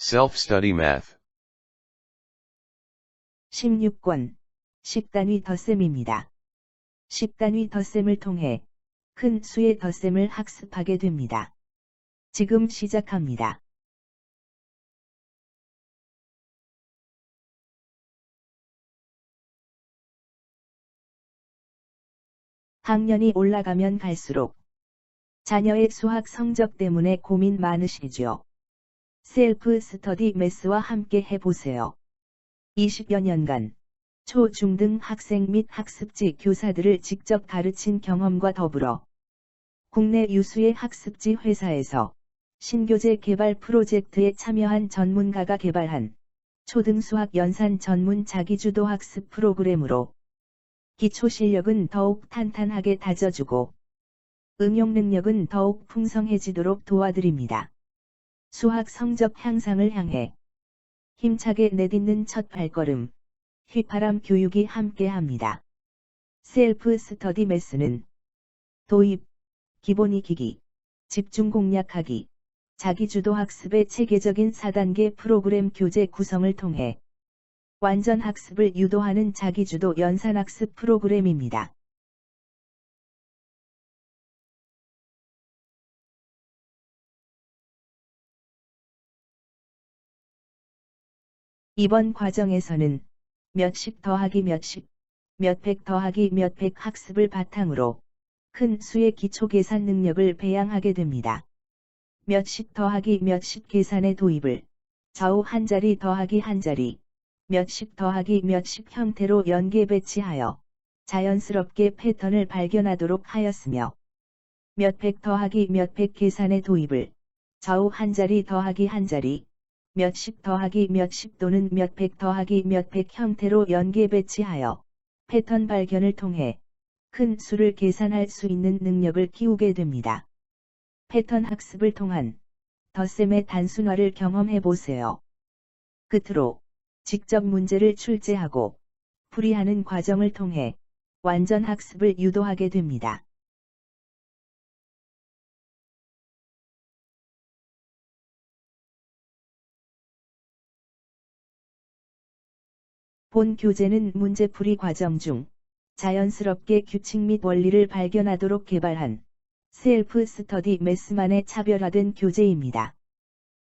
Self-study math. 16권 10단위 덧셈입니다. 10단위 덧셈을 통해 큰 수의 덧셈을 학습하게 됩니다. 지금 시작합니다. 학년이 올라가면 갈수록 자녀의 수학 성적 때문에 고민 많으시죠? 셀프 스터디 매스와 함께 해보세요. 20여 년간 초, 중 등 학생 및 학습지 교사들을 직접 가르친 경험과 더불어 국내 유수의 학습지 회사에서 신교재 개발 프로젝트에 참여한 전문가가 개발한 초등수학 연산 전문 자기주도 학습 프로그램으로 기초 실력은 더욱 탄탄하게 다져주고 응용 능력은 더욱 풍성해지도록 도와드립니다. 수학 성적 향상을 향해 힘차게 내딛는 첫 발걸음, 휘파람 교육이 함께합니다. 셀프 스터디 매스는 도입, 기본 익히기, 집중 공략하기, 자기주도 학습의 체계적인 4단계 프로그램 교재 구성을 통해 완전 학습을 유도하는 자기주도 연산학습 프로그램입니다. 이번 과정에서는 몇십 더하기 몇십, 몇백 더하기 몇백 학습을 바탕으로 큰 수의 기초 계산 능력을 배양하게 됩니다. 몇십 더하기 몇십 계산의 도입을 좌우 한 자리 더하기 한 자리, 몇십 더하기 몇십 형태로 연계 배치하여 자연스럽게 패턴을 발견하도록 하였으며 몇백 더하기 몇백 계산의 도입을 좌우 한 자리 더하기 한 자리, 몇십 더하기 몇십 또는 몇백 더하기 몇백 형태로 연계 배치하여 패턴 발견을 통해 큰 수를 계산할 수 있는 능력을 키우게 됩니다. 패턴 학습을 통한 덧셈의 단순화를 경험해 보세요. 끝으로 직접 문제를 출제하고 풀이하는 과정을 통해 완전 학습을 유도하게 됩니다. 본 교재는 문제풀이 과정 중 자연스럽게 규칙 및 원리를 발견하도록 개발한 셀프 스터디 매스만의 차별화된 교재입니다.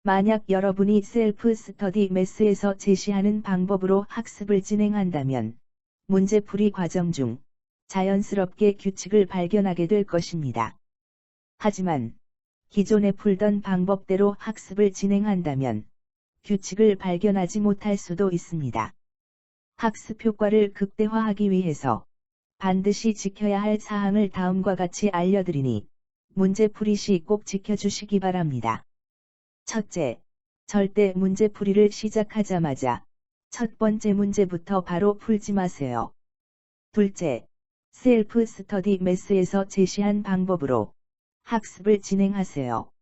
만약 여러분이 셀프 스터디 매스에서 제시하는 방법으로 학습을 진행한다면 문제풀이 과정 중 자연스럽게 규칙을 발견하게 될 것입니다. 하지만 기존에 풀던 방법대로 학습을 진행한다면 규칙을 발견하지 못할 수도 있습니다. 학습 효과를 극대화하기 위해서 반드시 지켜야 할 사항을 다음과 같이 알려드리니 문제풀이 시 꼭 지켜주시기 바랍니다. 첫째, 절대 문제풀이를 시작하자마자 첫 번째 문제부터 바로 풀지 마세요. 둘째, 셀프 스터디 매스에서 제시한 방법으로 학습을 진행하세요.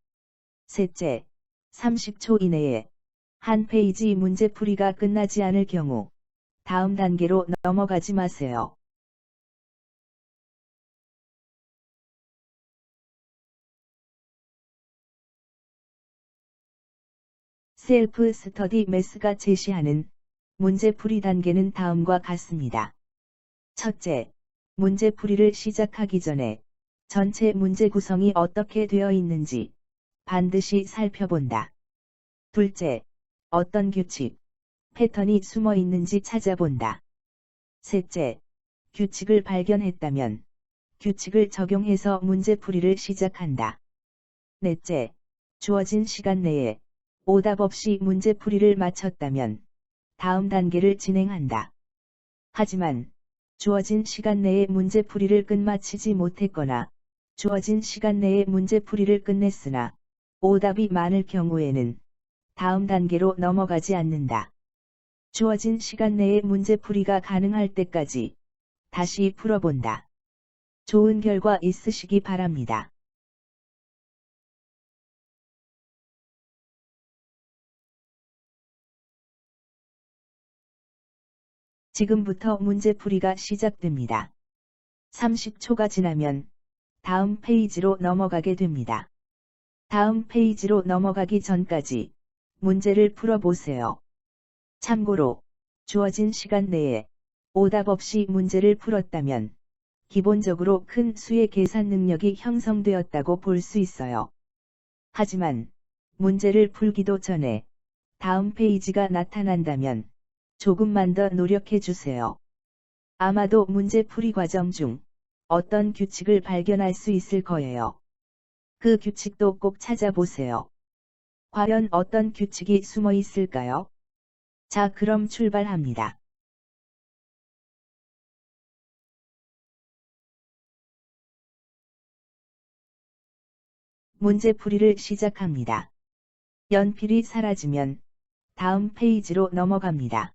셋째, 30초 이내에 한 페이지 문제풀이가 끝나지 않을 경우 다음 단계로 넘어가지 마세요. 셀프 스터디 매스가 제시하는 문제풀이 단계는 다음과 같습니다. 첫째, 문제풀이를 시작하기 전에 전체 문제 구성이 어떻게 되어 있는지 반드시 살펴본다. 둘째, 어떤 규칙, 패턴이 숨어 있는지 찾아본다. 셋째, 규칙을 발견했다면 규칙을 적용해서 문제풀이를 시작한다. 넷째, 주어진 시간 내에 오답 없이 문제풀이를 마쳤다면 다음 단계를 진행한다. 하지만 주어진 시간 내에 문제풀이를 끝마치지 못했거나 주어진 시간 내에 문제풀이를 끝냈으나 오답이 많을 경우에는 다음 단계로 넘어가지 않는다. 주어진 시간 내에 문제풀이가 가능할 때까지 다시 풀어본다. 좋은 결과 있으시기 바랍니다. 지금부터 문제풀이가 시작됩니다. 30초가 지나면 다음 페이지로 넘어가게 됩니다. 다음 페이지로 넘어가기 전까지 문제를 풀어보세요. 참고로, 주어진 시간 내에 오답 없이 문제를 풀었다면 기본적으로 큰 수의 계산 능력이 형성되었다고 볼 수 있어요. 하지만 문제를 풀기도 전에 다음 페이지가 나타난다면 조금만 더 노력해 주세요. 아마도 문제풀이 과정 중 어떤 규칙을 발견할 수 있을 거예요. 그 규칙도 꼭 찾아보세요. 과연 어떤 규칙이 숨어 있을까요? 자, 그럼 출발합니다. 문제풀이를 시작합니다. 연필이 사라지면 다음 페이지로 넘어갑니다.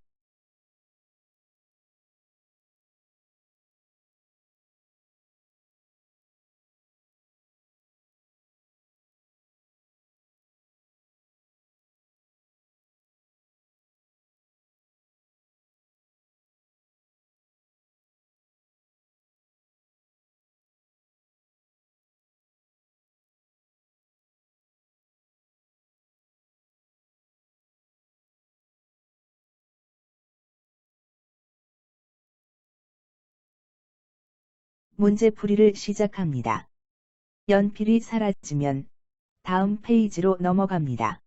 문제풀이를 시작합니다. 연필이 사라지면 다음 페이지로 넘어갑니다.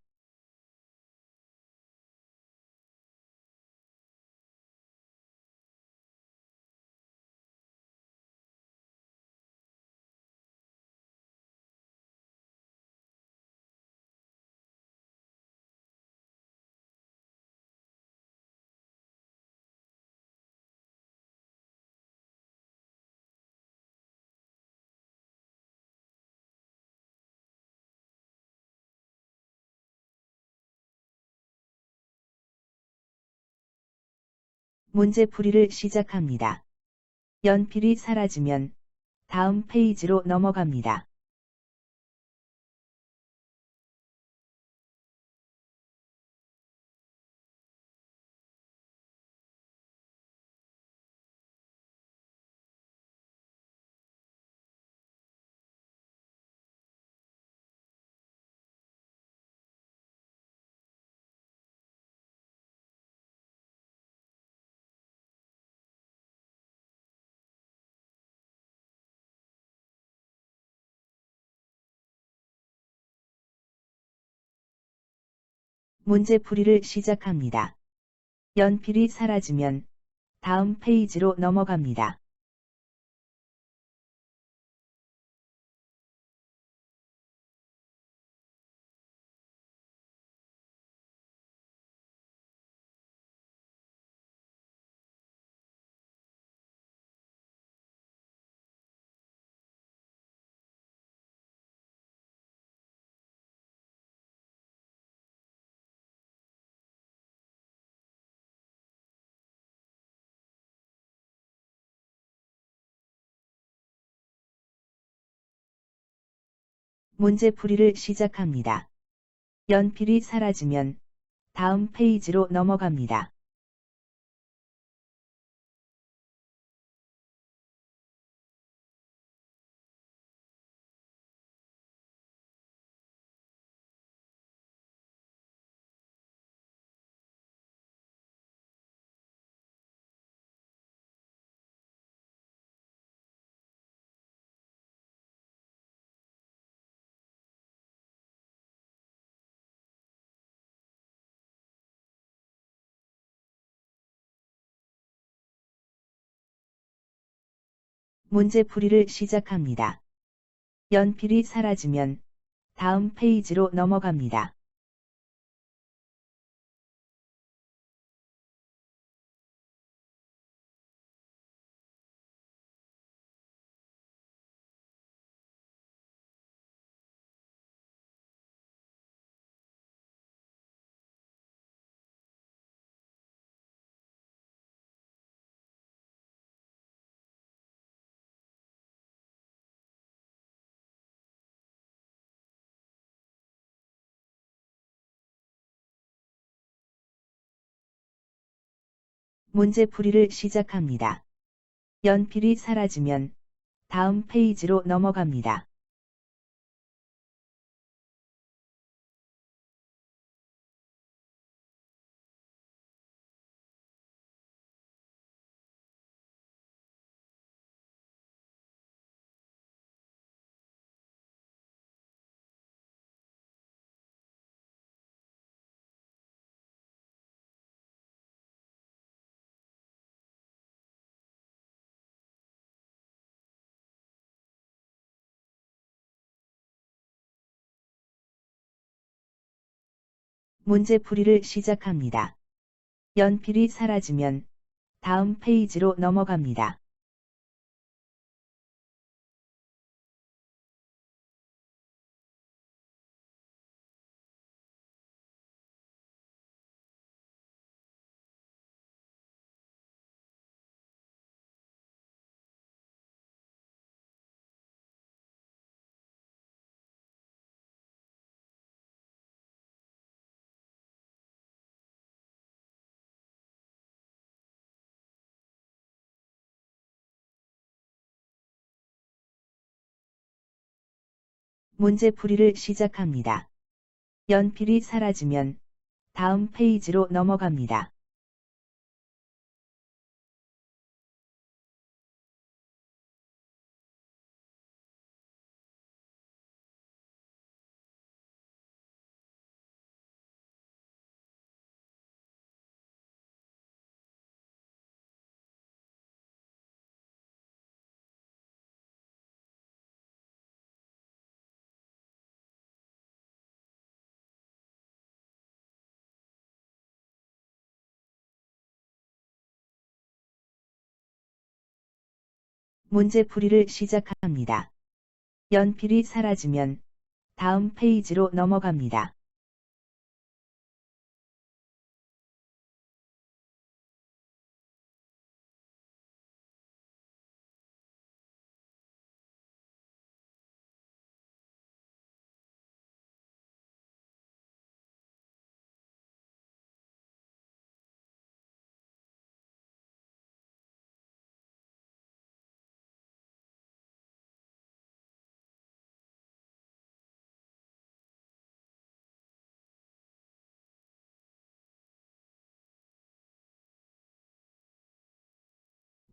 문제풀이를 시작합니다. 연필이 사라지면 다음 페이지로 넘어갑니다. 문제풀이를 시작합니다. 연필이 사라지면 다음 페이지로 넘어갑니다. 문제풀이를 시작합니다. 연필이 사라지면 다음 페이지로 넘어갑니다. 문제풀이를 시작합니다. 연필이 사라지면 다음 페이지로 넘어갑니다. 문제풀이를 시작합니다. 연필이 사라지면 다음 페이지로 넘어갑니다. 문제풀이를 시작합니다. 연필이 사라지면 다음 페이지로 넘어갑니다. 문제풀이를 시작합니다. 연필이 사라지면 다음 페이지로 넘어갑니다. 문제풀이를 시작합니다. 연필이 사라지면 다음 페이지로 넘어갑니다.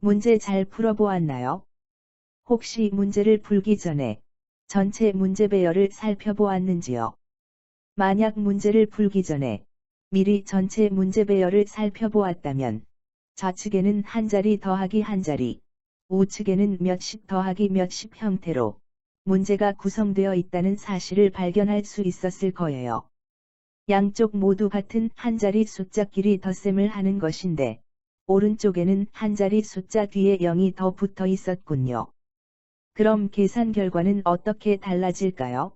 문제 잘 풀어보았나요? 혹시 문제를 풀기 전에 전체 문제 배열을 살펴보았는지요? 만약 문제를 풀기 전에 미리 전체 문제 배열을 살펴보았다면 좌측에는 한 자리 더하기 한 자리, 우측에는 몇십 더하기 몇십 형태로 문제가 구성되어 있다는 사실을 발견할 수 있었을 거예요. 양쪽 모두 같은 한 자리 숫자끼리 덧셈을 하는 것인데 오른쪽에는 한 자리 숫자 뒤에 0이 더 붙어 있었군요. 그럼 계산 결과는 어떻게 달라질까요?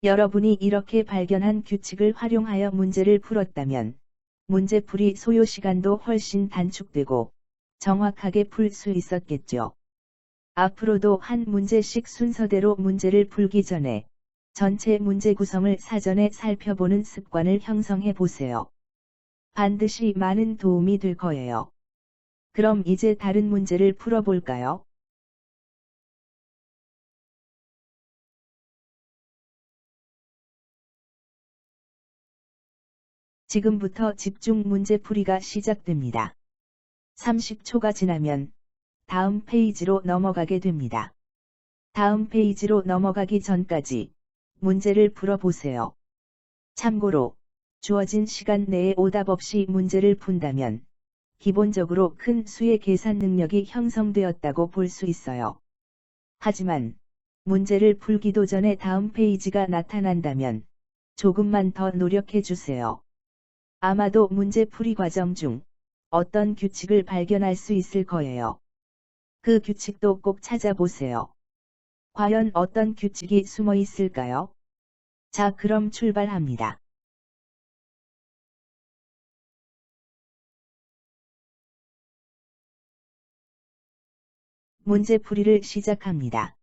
여러분이 이렇게 발견한 규칙을 활용하여 문제를 풀었다면 문제풀이 소요 시간도 훨씬 단축되고 정확하게 풀 수 있었겠죠. 앞으로도 한 문제씩 순서대로 문제를 풀기 전에 전체 문제 구성을 사전에 살펴보는 습관을 형성해 보세요. 반드시 많은 도움이 될 거예요. 그럼 이제 다른 문제를 풀어볼까요? 지금부터 집중 문제풀이가 시작됩니다. 30초가 지나면 다음 페이지로 넘어가게 됩니다. 다음 페이지로 넘어가기 전까지 문제를 풀어보세요. 참고로 주어진 시간 내에 오답 없이 문제를 푼다면 기본적으로 큰 수의 계산 능력이 형성되었다고 볼 수 있어요. 하지만 문제를 풀기도 전에 다음 페이지가 나타난다면 조금만 더 노력해 주세요. 아마도 문제풀이 과정 중 어떤 규칙을 발견할 수 있을 거예요. 그 규칙도 꼭 찾아보세요. 과연 어떤 규칙이 숨어 있을까요? 자, 그럼 출발합니다. 문제풀이를 시작합니다.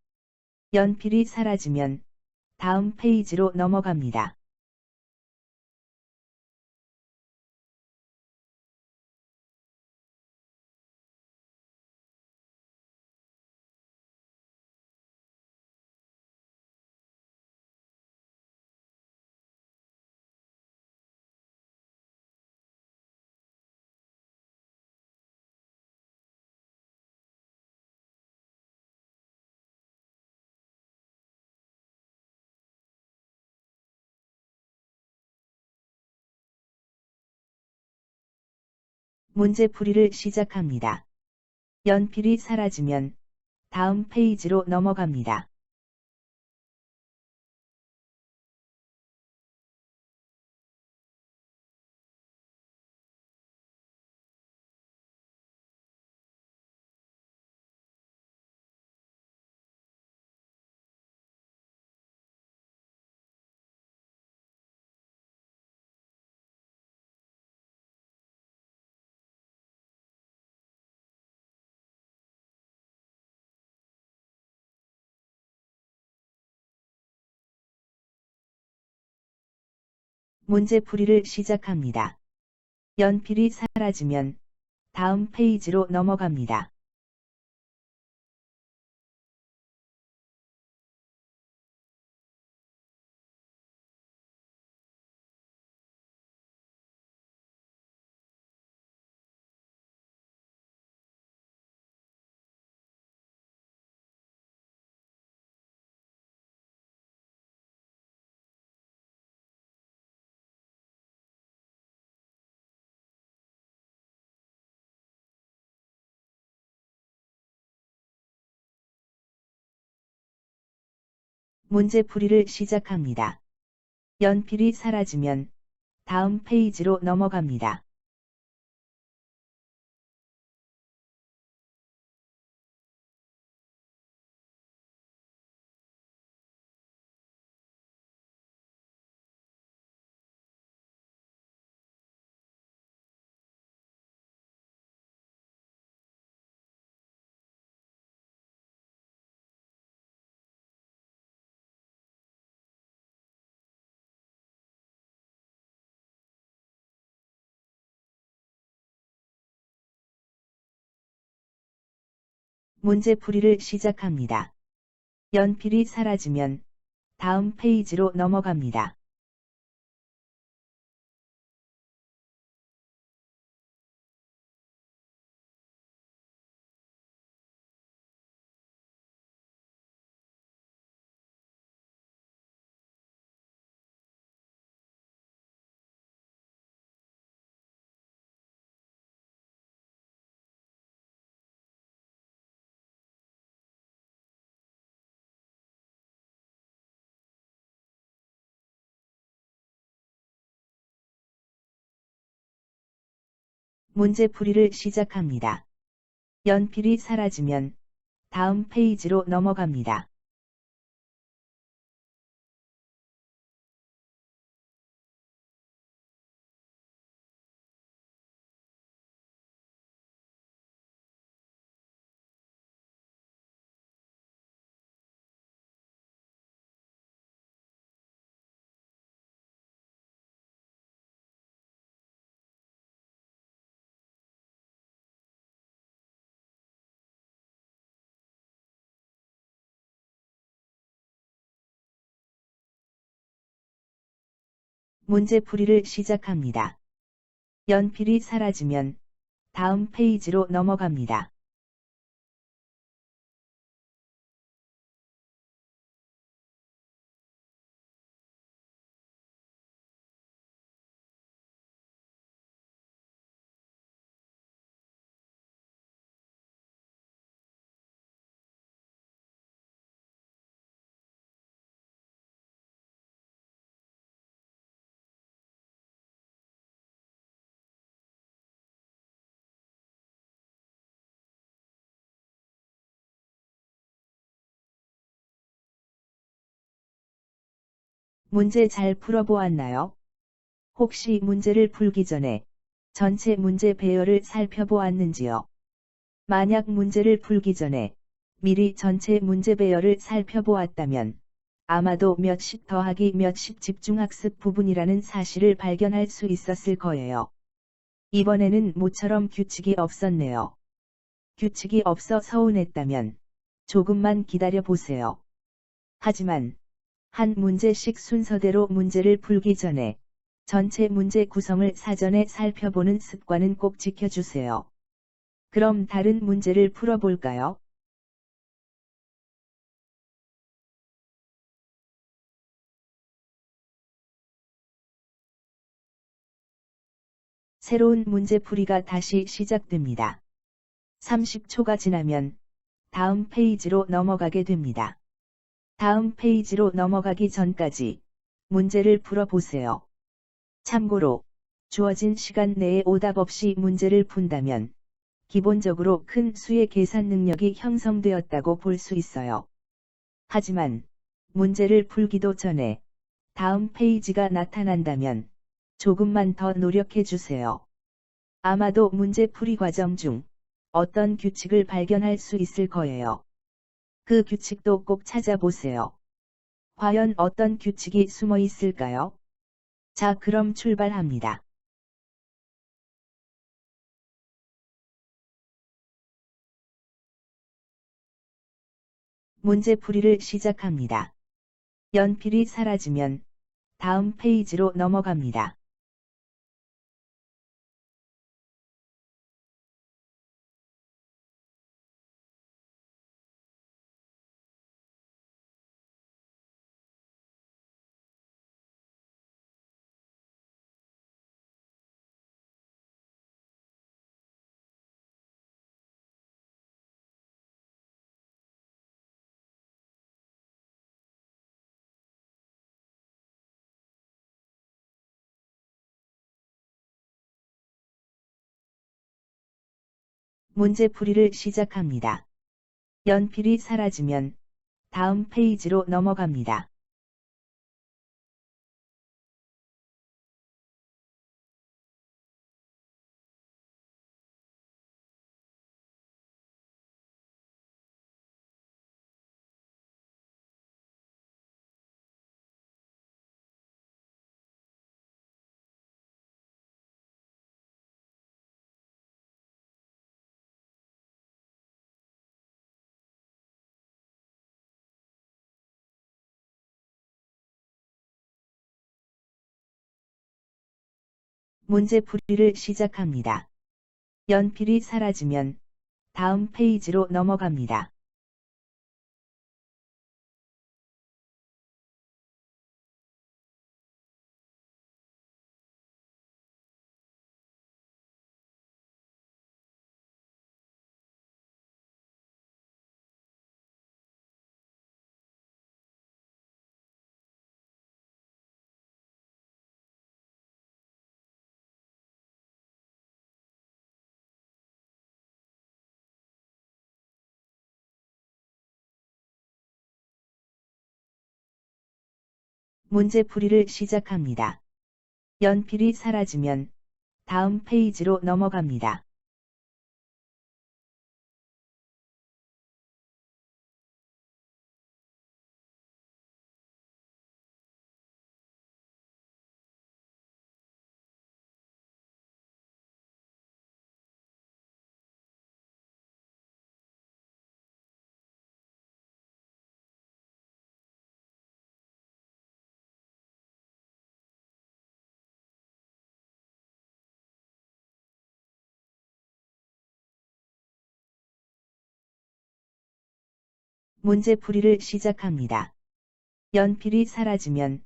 연필이 사라지면 다음 페이지로 넘어갑니다. 문제풀이를 시작합니다. 연필이 사라지면 다음 페이지로 넘어갑니다. 문제풀이를 시작합니다. 연필이 사라지면 다음 페이지로 넘어갑니다. 문제풀이를 시작합니다. 연필이 사라지면 다음 페이지로 넘어갑니다. 문제풀이를 시작합니다. 연필이 사라지면 다음 페이지로 넘어갑니다. 문제풀이를 시작합니다. 연필이 사라지면 다음 페이지로 넘어갑니다. 문제풀이를 시작합니다. 연필이 사라지면 다음 페이지로 넘어갑니다. 문제 잘 풀어보았나요? 혹시 문제를 풀기 전에 전체 문제 배열을 살펴보았는지요? 만약 문제를 풀기 전에 미리 전체 문제 배열을 살펴보았다면 아마도 몇십 더하기 몇십 집중학습 부분이라는 사실을 발견할 수 있었을 거예요. 이번에는 모처럼 규칙이 없었네요. 규칙이 없어 서운했다면 조금만 기다려 보세요. 하지만 한 문제씩 순서대로 문제를 풀기 전에 전체 문제 구성을 사전에 살펴보는 습관은 꼭 지켜주세요. 그럼 다른 문제를 풀어볼까요? 새로운 문제풀이가 다시 시작됩니다. 30초가 지나면 다음 페이지로 넘어가게 됩니다. 다음 페이지로 넘어가기 전까지 문제를 풀어보세요. 참고로 주어진 시간 내에 오답 없이 문제를 푼다면 기본적으로 큰 수의 계산 능력이 형성되었다고 볼 수 있어요. 하지만 문제를 풀기도 전에 다음 페이지가 나타난다면 조금만 더 노력해 주세요. 아마도 문제풀이 과정 중 어떤 규칙을 발견할 수 있을 거예요. 그 규칙도 꼭 찾아보세요. 과연 어떤 규칙이 숨어 있을까요? 자, 그럼 출발합니다. 문제풀이를 시작합니다. 연필이 사라지면 다음 페이지로 넘어갑니다. 문제풀이를 시작합니다. 연필이 사라지면 다음 페이지로 넘어갑니다. 문제풀이를 시작합니다. 연필이 사라지면 다음 페이지로 넘어갑니다. 문제풀이를 시작합니다. 연필이 사라지면 다음 페이지로 넘어갑니다. 문제풀이를 시작합니다. 연필이 사라지면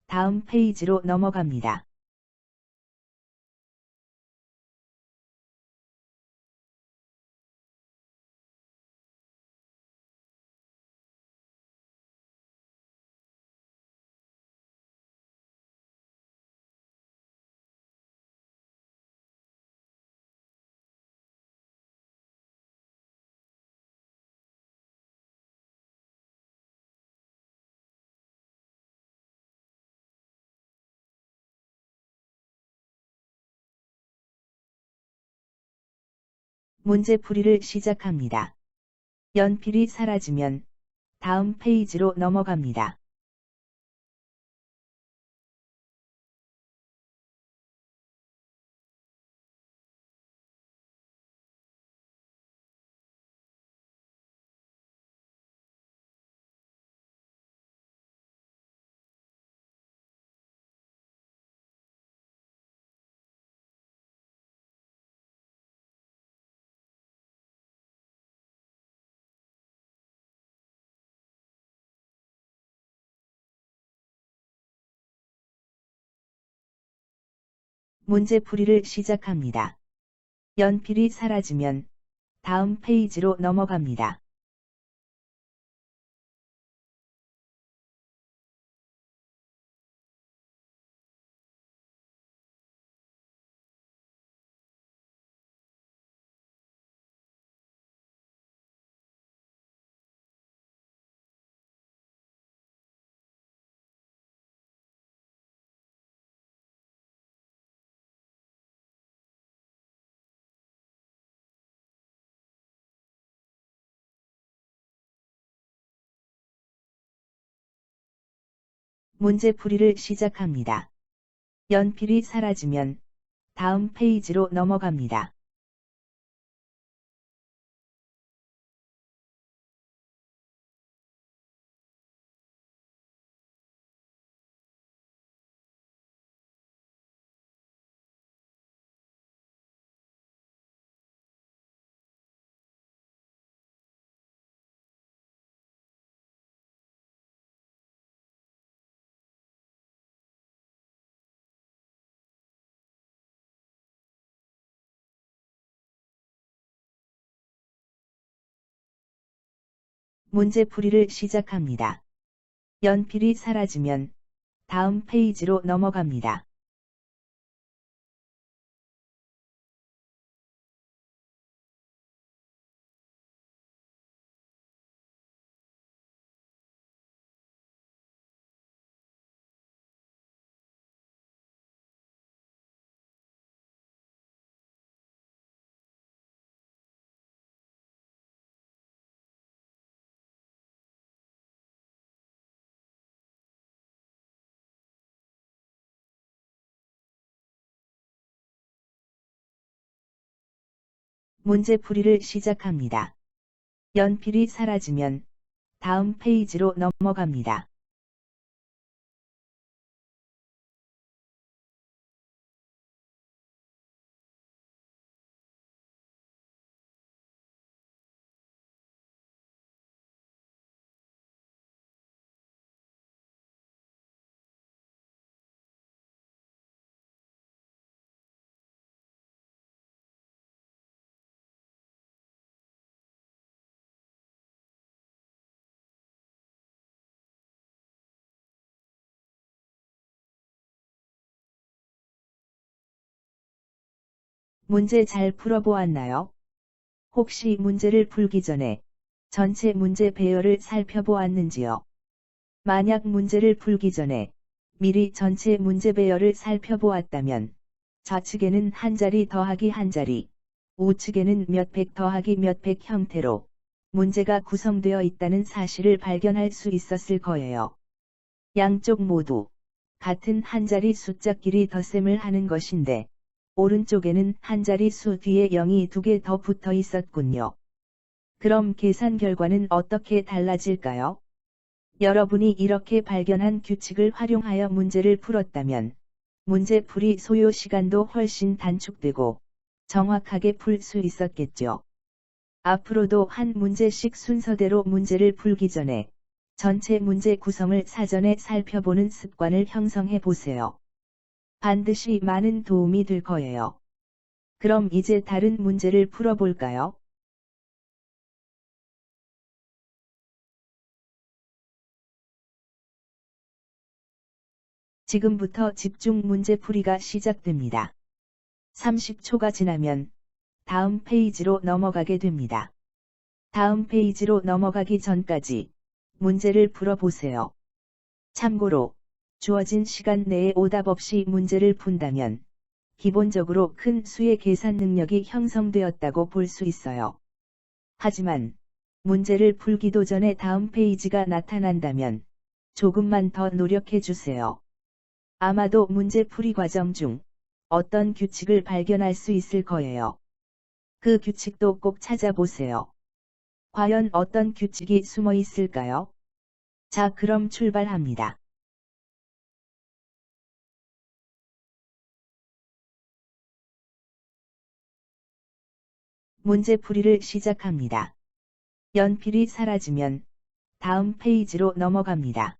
다음 페이지로 넘어갑니다. 문제풀이를 시작합니다. 연필이 사라지면 다음 페이지로 넘어갑니다. 문제풀이를 시작합니다. 연필이 사라지면 다음 페이지로 넘어갑니다. 문제풀이를 시작합니다. 연필이 사라지면 다음 페이지로 넘어갑니다. 문제풀이를 시작합니다. 연필이 사라지면 다음 페이지로 넘어갑니다. 문제풀이를 시작합니다. 연필이 사라지면 다음 페이지로 넘어갑니다. 문제 잘 풀어보았나요? 혹시 문제를 풀기 전에 전체 문제 배열을 살펴보았는지요? 만약 문제를 풀기 전에 미리 전체 문제 배열을 살펴보았다면 좌측에는 한 자리 더하기 한 자리, 우측에는 몇백 더하기 몇백 형태로 문제가 구성되어 있다는 사실을 발견할 수 있었을 거예요. 양쪽 모두 같은 한 자리 숫자끼리 덧셈을 하는 것인데 오른쪽에는 한 자리 수 뒤에 0이 2개 더 붙어 있었군요. 그럼 계산 결과는 어떻게 달라질까요? 여러분이 이렇게 발견한 규칙을 활용하여 문제를 풀었다면 문제풀이 소요 시간도 훨씬 단축되고 정확하게 풀 수 있었겠죠. 앞으로도 한 문제씩 순서대로 문제를 풀기 전에 전체 문제 구성을 사전에 살펴보는 습관을 형성해 보세요. 반드시 많은 도움이 될 거예요. 그럼 이제 다른 문제를 풀어볼까요? 지금부터 집중 문제풀이가 시작됩니다. 30초가 지나면 다음 페이지로 넘어가게 됩니다. 다음 페이지로 넘어가기 전까지 문제를 풀어보세요. 참고로 주어진 시간 내에 오답 없이 문제를 푼다면 기본적으로 큰 수의 계산 능력이 형성되었다고 볼 수 있어요. 하지만 문제를 풀기도 전에 다음 페이지가 나타난다면 조금만 더 노력해 주세요. 아마도 문제풀이 과정 중 어떤 규칙을 발견할 수 있을 거예요. 그 규칙도 꼭 찾아보세요. 과연 어떤 규칙이 숨어 있을까요? 자, 그럼 출발합니다. 문제풀이를 시작합니다. 연필이 사라지면 다음 페이지로 넘어갑니다.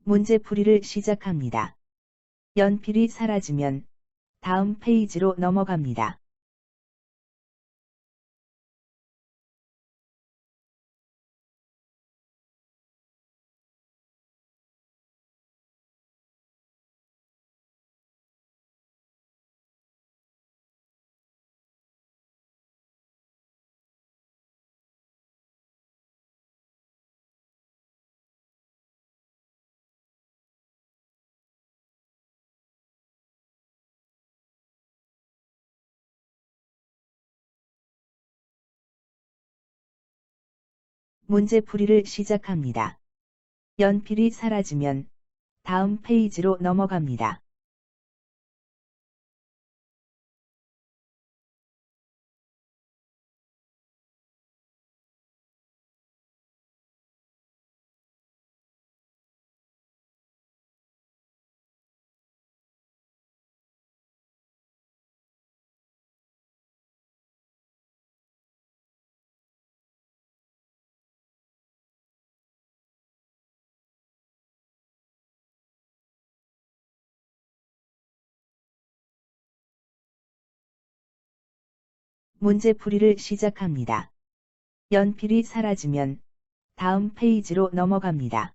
문제풀이를 시작합니다. 연필이 사라지면 다음 페이지로 넘어갑니다. 문제풀이를 시작합니다. 연필이 사라지면 다음 페이지로 넘어갑니다. 문제풀이를 시작합니다. 연필이 사라지면 다음 페이지로 넘어갑니다.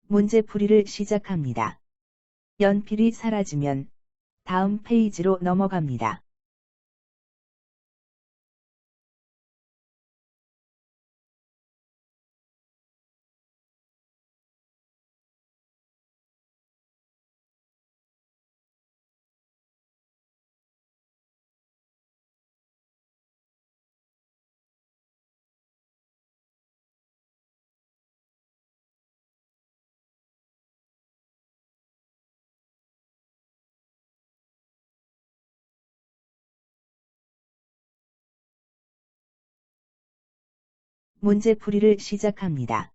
문제풀이를 시작합니다. 연필이 사라지면 다음 페이지로 넘어갑니다. 문제풀이를 시작합니다.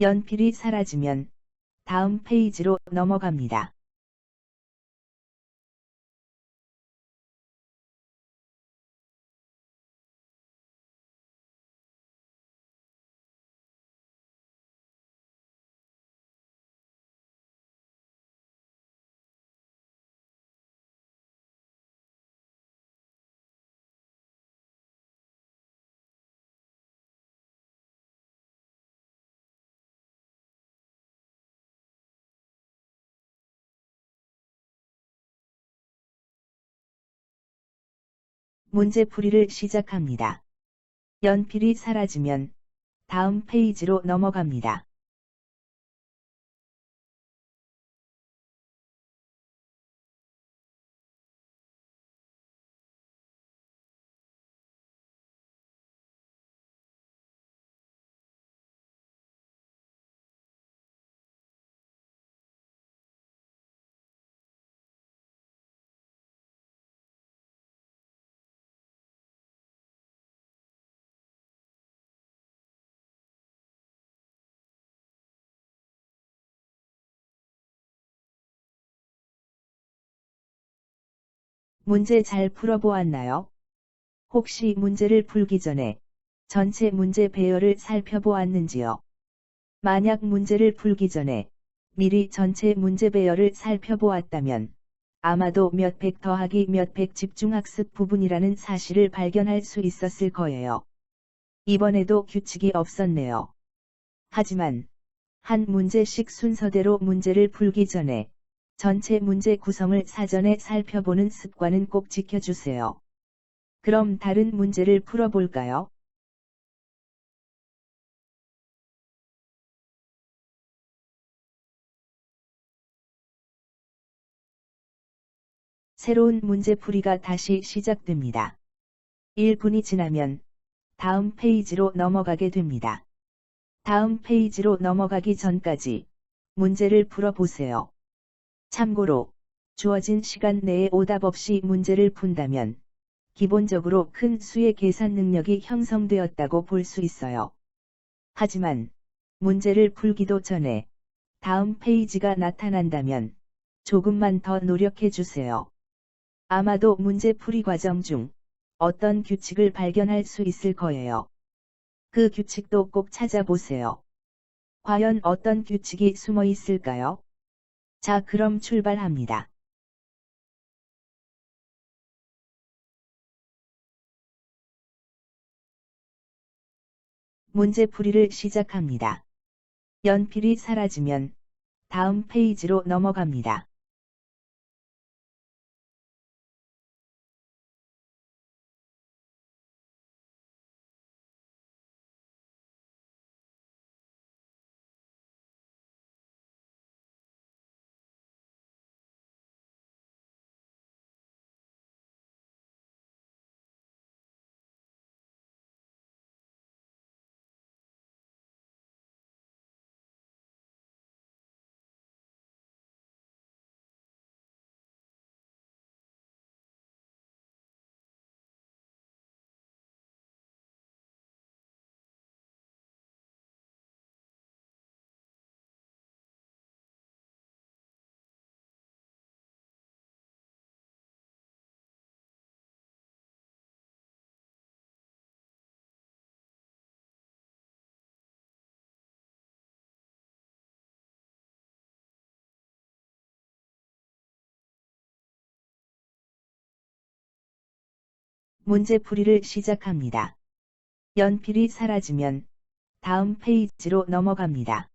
연필이 사라지면 다음 페이지로 넘어갑니다. 문제풀이를 시작합니다. 연필이 사라지면 다음 페이지로 넘어갑니다. 문제 잘 풀어보았나요? 혹시 문제를 풀기 전에 전체 문제 배열을 살펴보았는지요? 만약 문제를 풀기 전에 미리 전체 문제 배열을 살펴보았다면 아마도 몇백 더하기 몇백 집중학습 부분이라는 사실을 발견할 수 있었을 거예요. 이번에도 규칙이 없었네요. 하지만 한 문제씩 순서대로 문제를 풀기 전에 전체 문제 구성을 사전에 살펴보는 습관은 꼭 지켜주세요. 그럼 다른 문제를 풀어볼까요? 새로운 문제풀이가 다시 시작됩니다. 1분이 지나면 다음 페이지로 넘어가게 됩니다. 다음 페이지로 넘어가기 전까지 문제를 풀어보세요. 참고로 주어진 시간 내에 오답 없이 문제를 푼다면 기본적으로 큰 수의 계산 능력이 형성되었다고 볼 수 있어요. 하지만 문제를 풀기도 전에 다음 페이지가 나타난다면 조금만 더 노력해 주세요. 아마도 문제풀이 과정 중 어떤 규칙을 발견할 수 있을 거예요. 그 규칙도 꼭 찾아보세요. 과연 어떤 규칙이 숨어 있을까요? 자, 그럼 출발합니다. 문제풀이를 시작합니다. 연필이 사라지면 다음 페이지로 넘어갑니다. 문제풀이를 시작합니다. 연필이 사라지면 다음 페이지로 넘어갑니다.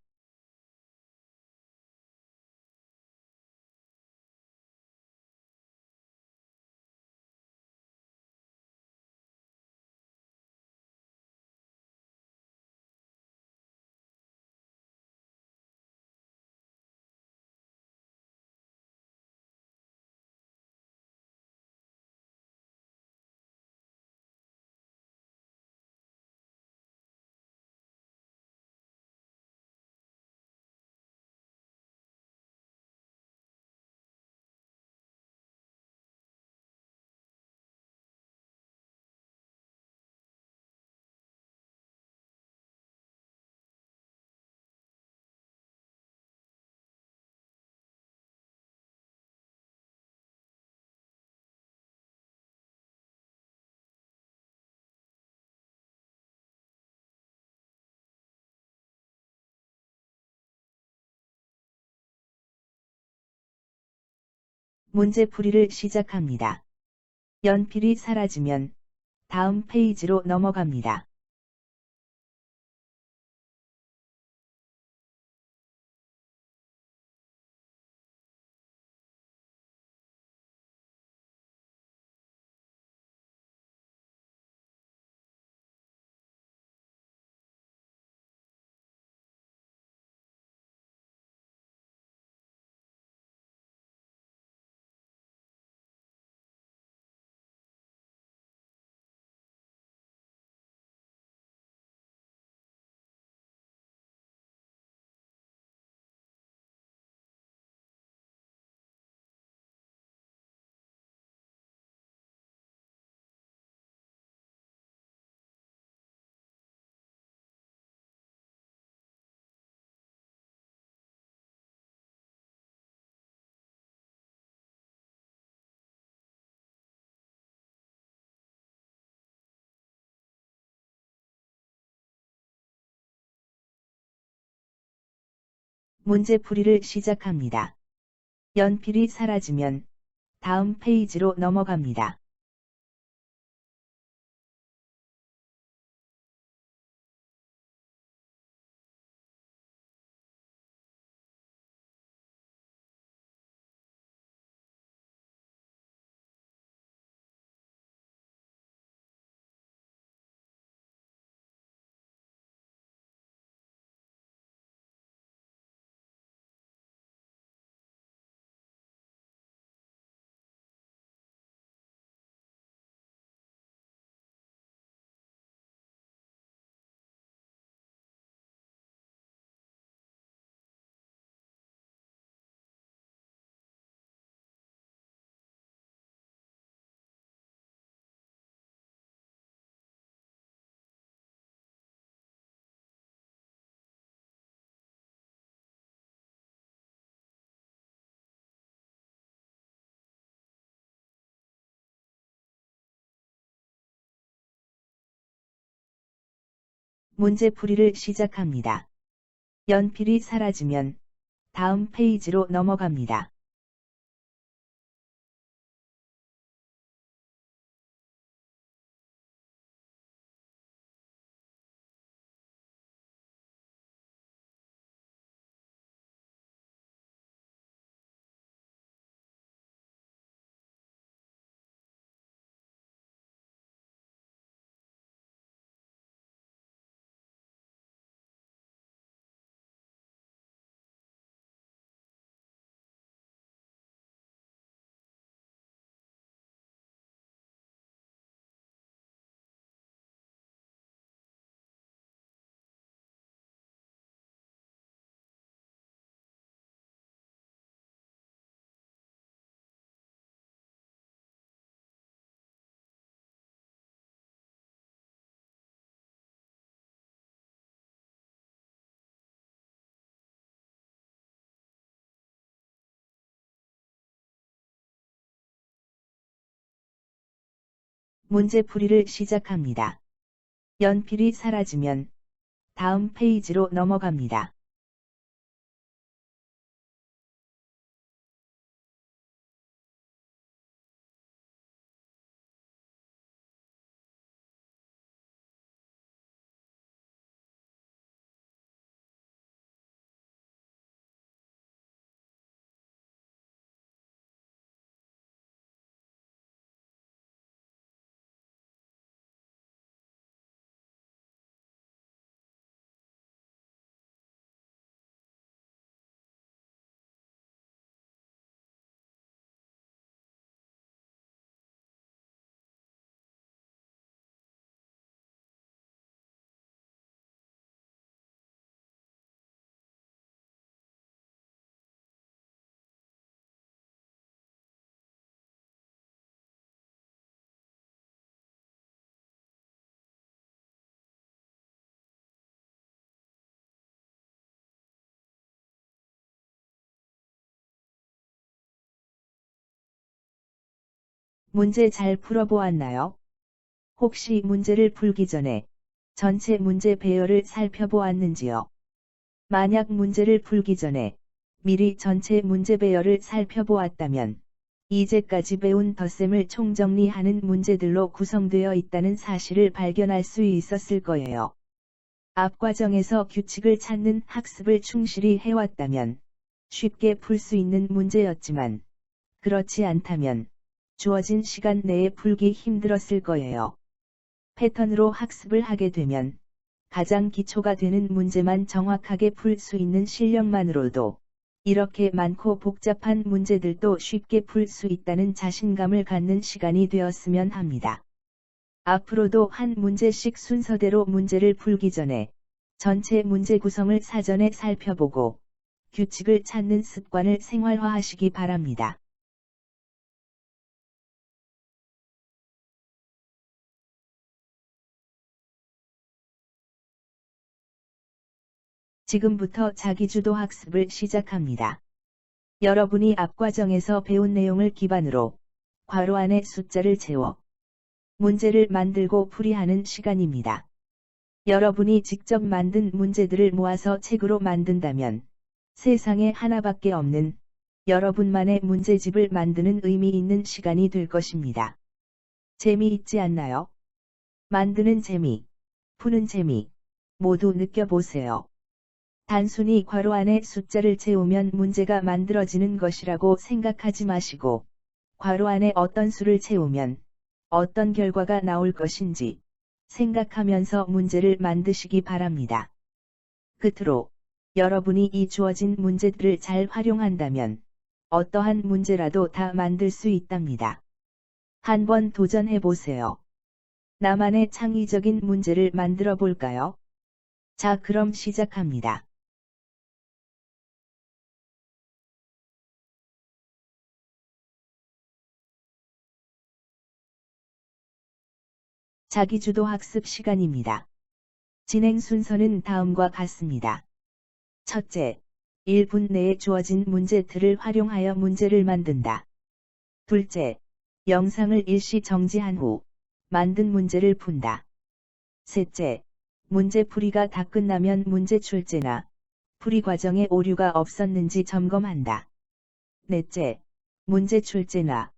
문제풀이를 시작합니다. 연필이 사라지면 다음 페이지로 넘어갑니다. 문제풀이를 시작합니다. 연필이 사라지면 다음 페이지로 넘어갑니다. 문제풀이를 시작합니다. 연필이 사라지면 다음 페이지로 넘어갑니다. 문제풀이를 시작합니다. 연필이 사라지면 다음 페이지로 넘어갑니다. 문제 잘 풀어보았나요? 혹시 문제를 풀기 전에 전체 문제 배열을 살펴보았는지요? 만약 문제를 풀기 전에 미리 전체 문제 배열을 살펴보았다면 이제까지 배운 덧셈을 총정리하는 문제들로 구성되어 있다는 사실을 발견할 수 있었을 거예요. 앞 과정에서 규칙을 찾는 학습을 충실히 해왔다면 쉽게 풀 수 있는 문제였지만 그렇지 않다면 주어진 시간 내에 풀기 힘들었을 거예요. 패턴으로 학습을 하게 되면 가장 기초가 되는 문제만 정확하게 풀 수 있는 실력만으로도 이렇게 많고 복잡한 문제들도 쉽게 풀 수 있다는 자신감을 갖는 시간이 되었으면 합니다. 앞으로도 한 문제씩 순서대로 문제를 풀기 전에 전체 문제 구성을 사전에 살펴보고 규칙을 찾는 습관을 생활화하시기 바랍니다. 지금부터 자기주도 학습을 시작합니다. 여러분이 앞 과정에서 배운 내용을 기반으로 괄호 안에 숫자를 채워 문제를 만들고 풀이하는 시간입니다. 여러분이 직접 만든 문제들을 모아서 책으로 만든다면 세상에 하나밖에 없는 여러분만의 문제집을 만드는 의미 있는 시간이 될 것입니다. 재미있지 않나요? 만드는 재미, 푸는 재미, 모두 느껴보세요. 단순히 괄호 안에 숫자를 채우면 문제가 만들어지는 것이라고 생각하지 마시고, 괄호 안에 어떤 수를 채우면 어떤 결과가 나올 것인지 생각하면서 문제를 만드시기 바랍니다. 끝으로, 여러분이 이 주어진 문제들을 잘 활용한다면, 어떠한 문제라도 다 만들 수 있답니다. 한번 도전해 보세요. 나만의 창의적인 문제를 만들어 볼까요? 자, 그럼 시작합니다. 자기주도 학습 시간입니다. 진행 순서는 다음과 같습니다. 첫째, 1분 내에 주어진 문제들을 활용하여 문제를 만든다. 둘째, 영상을 일시 정지한 후 만든 문제를 푼다. 셋째, 문제풀이가 다 끝나면 문제 출제나 풀이 과정에 오류가 없었는지 점검한다. 넷째, 문제 출제나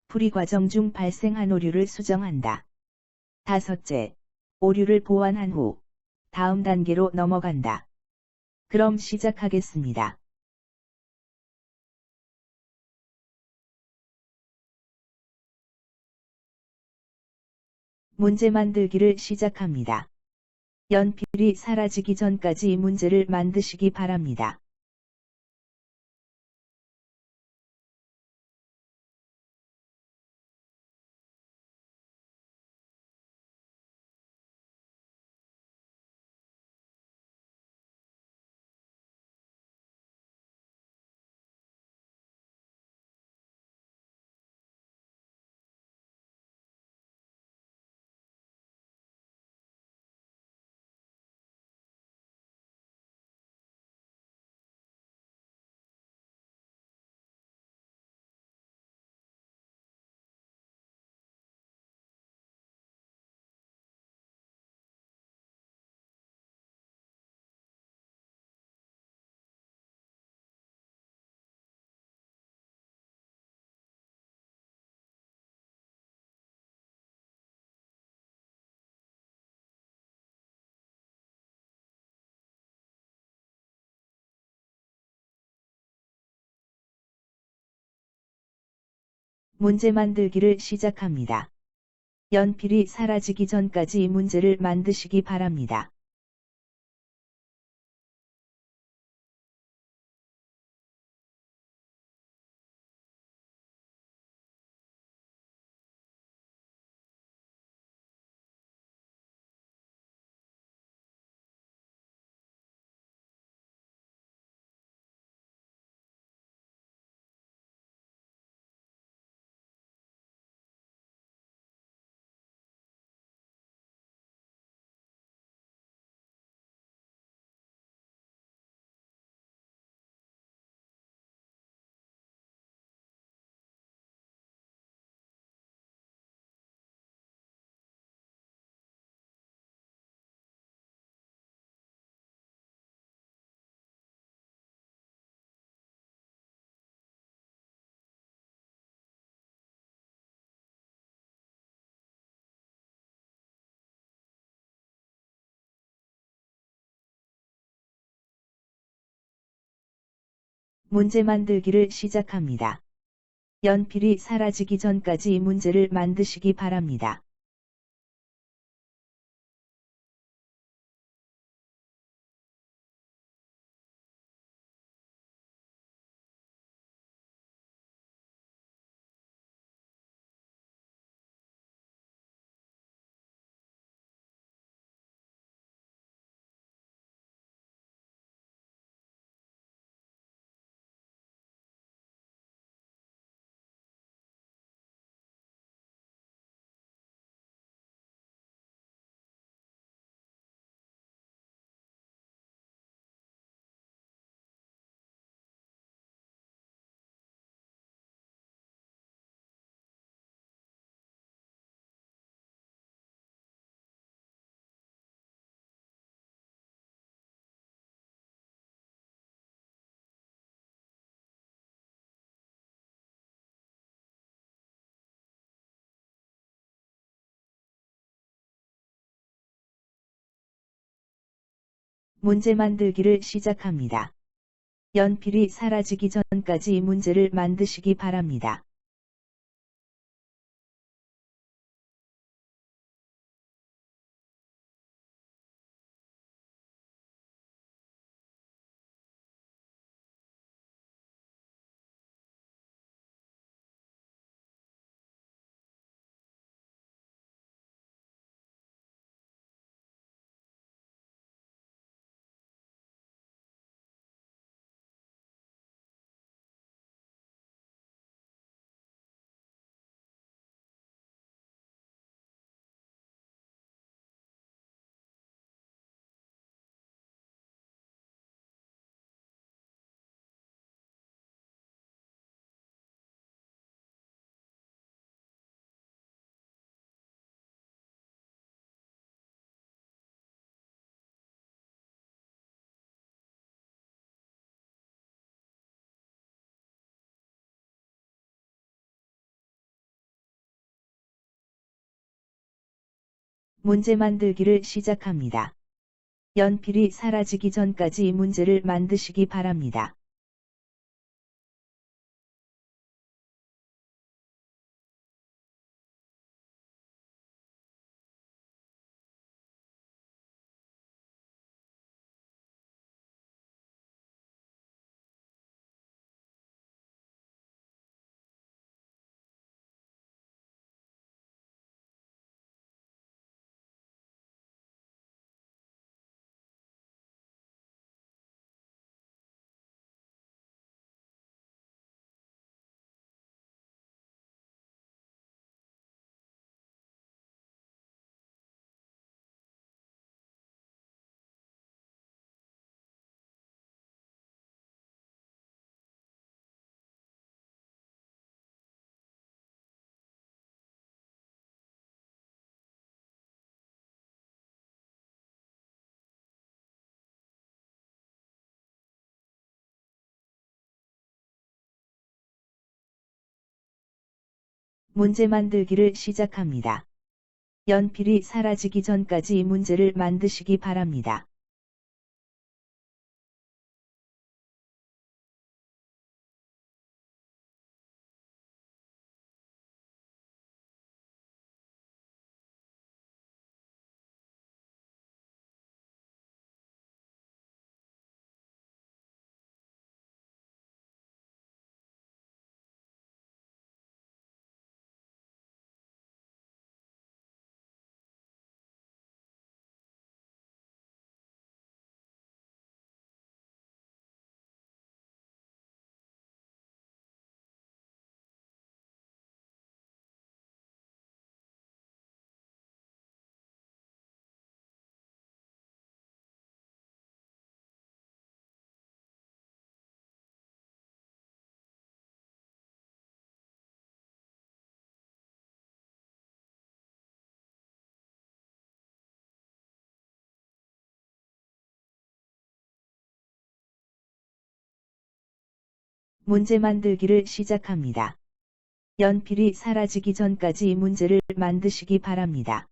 풀이 과정 중 발생한 오류를 수정한다. 다섯째, 오류를 보완한 후 다음 단계로 넘어간다. 그럼 시작하겠습니다. 문제 만들기를 시작합니다. 연필이 사라지기 전까지 문제를 만드시기 바랍니다. 문제 만들기를 시작합니다. 연필이 사라지기 전까지 문제를 만드시기 바랍니다. 문제 만들기를 시작합니다. 연필이 사라지기 전까지 문제를 만드시기 바랍니다. 문제 만들기를 시작합니다. 연필이 사라지기 전까지 문제를 만드시기 바랍니다. 문제 만들기를 시작합니다. 연필이 사라지기 전까지 문제를 만드시기 바랍니다. 문제 만들기를 시작합니다. 연필이 사라지기 전까지 문제를 만드시기 바랍니다. 문제 만들기를 시작합니다. 연필이 사라지기 전까지 문제를 만드시기 바랍니다.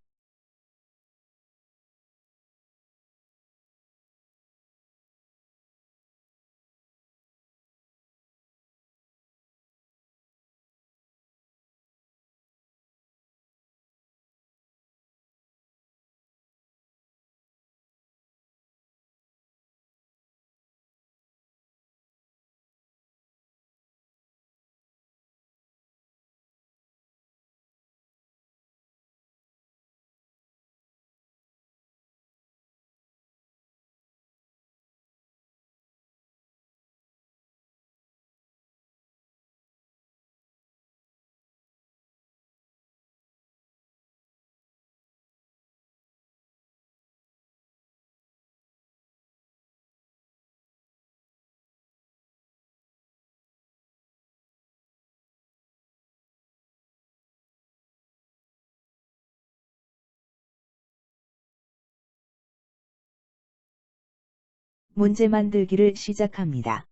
문제 만들기를 시작합니다.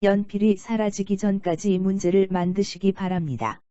연필이 사라지기 전까지 문제를 만드시기 바랍니다.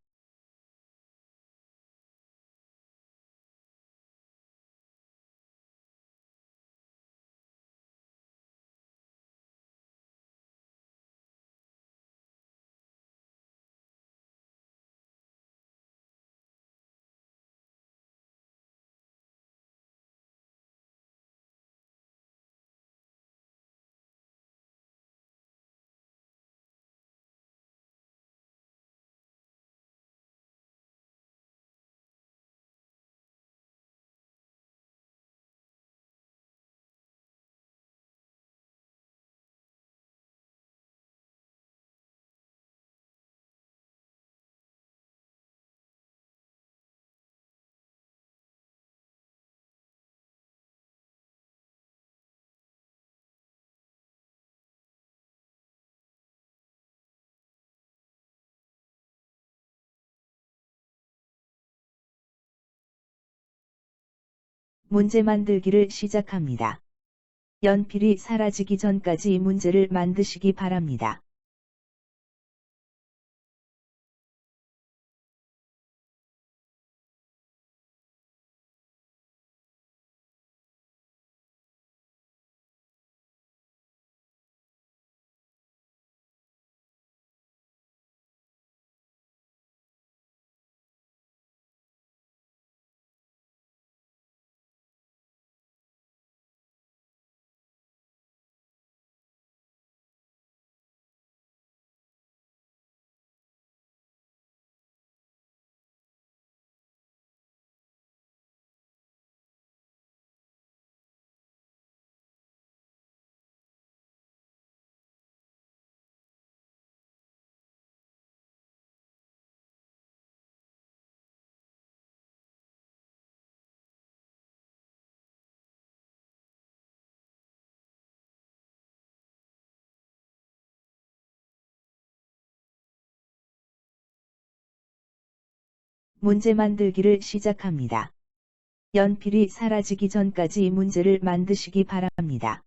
문제 만들기를 시작합니다. 연필이 사라지기 전까지 문제를 만드시기 바랍니다. 문제 만들기를 시작합니다. 연필이 사라지기 전까지 문제를 만드시기 바랍니다.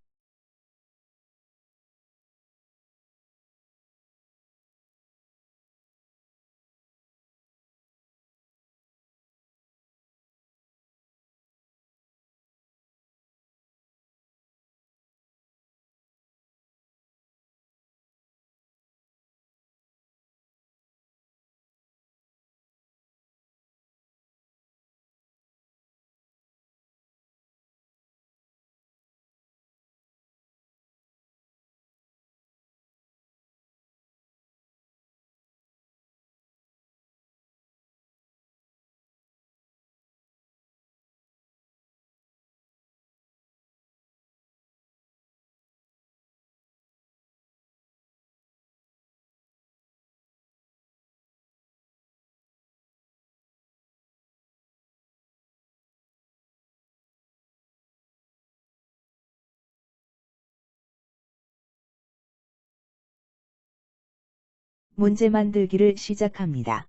문제 만들기를 시작합니다.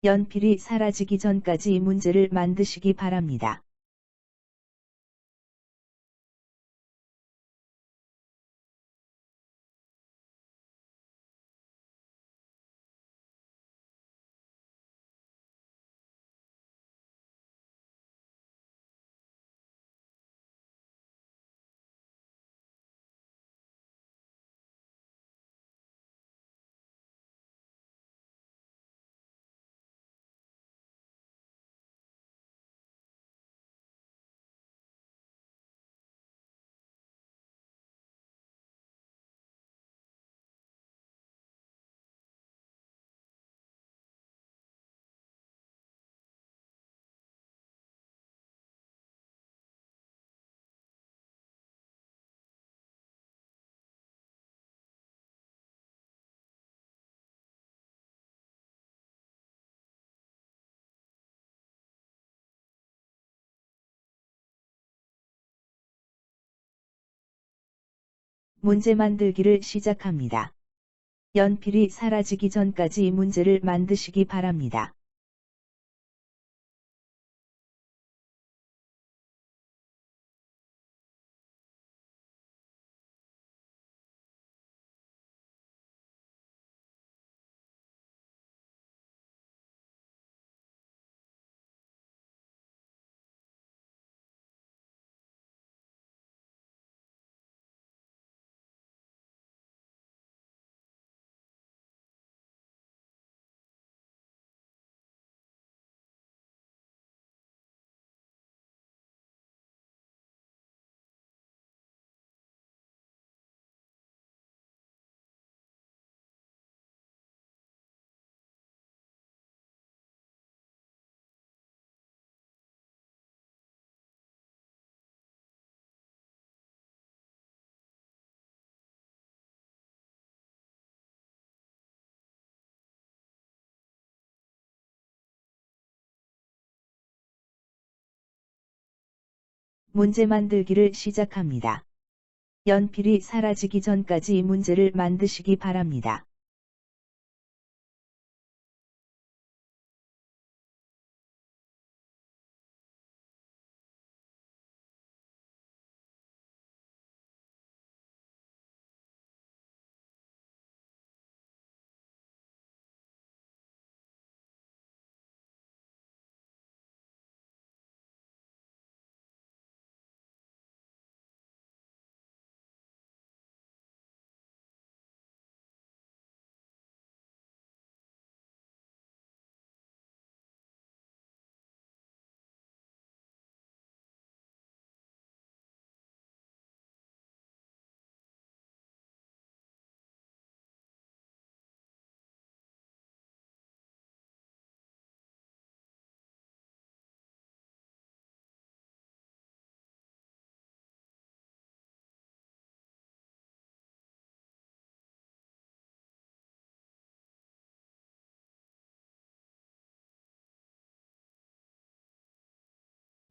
연필이 사라지기 전까지 문제를 만드시기 바랍니다. 문제 만들기를 시작합니다. 연필이 사라지기 전까지 문제를 만드시기 바랍니다. 문제 만들기를 시작합니다. 연필이 사라지기 전까지 문제를 만드시기 바랍니다.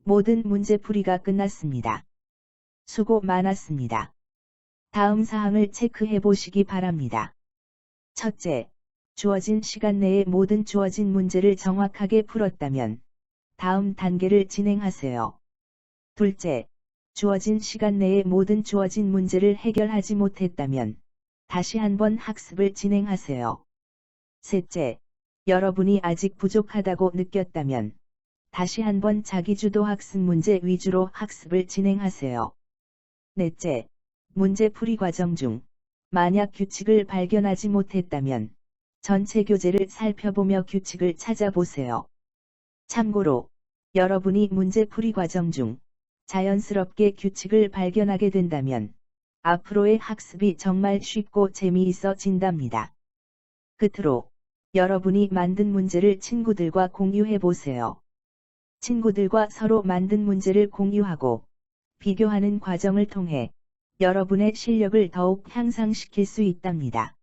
모든 문제풀이가 끝났습니다. 수고 많았습니다. 다음 사항을 체크해 보시기 바랍니다. 첫째, 주어진 시간 내에 모든 주어진 문제를 정확하게 풀었다면 다음 단계를 진행하세요. 둘째, 주어진 시간 내에 모든 주어진 문제를 해결하지 못했다면 다시 한번 학습을 진행하세요. 셋째, 여러분이 아직 부족하다고 느꼈다면 다시 한번 자기주도 학습 문제 위주로 학습을 진행하세요. 넷째, 문제풀이 과정 중 만약 규칙을 발견하지 못했다면 전체 교재를 살펴보며 규칙을 찾아보세요. 참고로 여러분이 문제풀이 과정 중 자연스럽게 규칙을 발견하게 된다면 앞으로의 학습이 정말 쉽고 재미있어진답니다. 끝으로 여러분이 만든 문제를 친구들과 공유해 보세요. 친구들과 서로 만든 문제를 공유하고 비교하는 과정을 통해 여러분의 실력을 더욱 향상시킬 수 있답니다.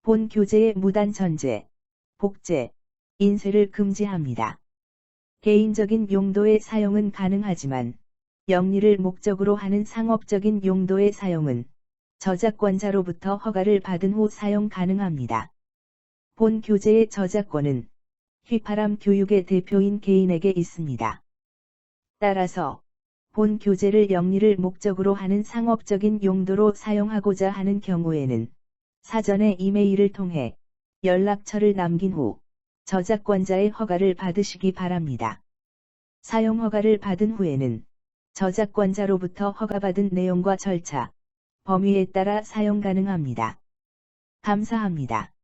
본 교재의 무단 전제, 복제, 인쇄를 금지합니다. 개인적인 용도의 사용은 가능하지만 영리를 목적으로 하는 상업적인 용도의 사용은 저작권자로부터 허가를 받은 후 사용 가능합니다. 본 교재의 저작권은 휘파람 교육의 대표인 개인에게 있습니다. 따라서 본 교재를 영리를 목적으로 하는 상업적인 용도로 사용하고자 하는 경우에는 사전에 이메일을 통해 연락처를 남긴 후 저작권자의 허가를 받으시기 바랍니다. 사용 허가를 받은 후에는 저작권자로부터 허가받은 내용과 절차, 범위에 따라 사용 가능합니다. 감사합니다.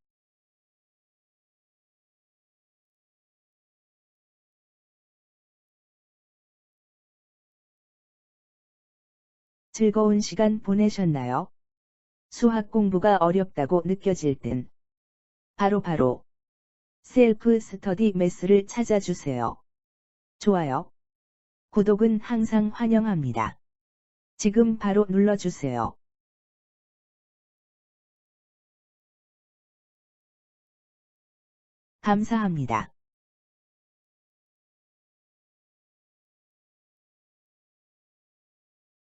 즐거운 시간 보내셨나요? 수학 공부가 어렵다고 느껴질 땐 바로 셀프 스터디 매스를 찾아주세요. 좋아요, 구독은 항상 환영합니다. 지금 바로 눌러주세요. 감사합니다.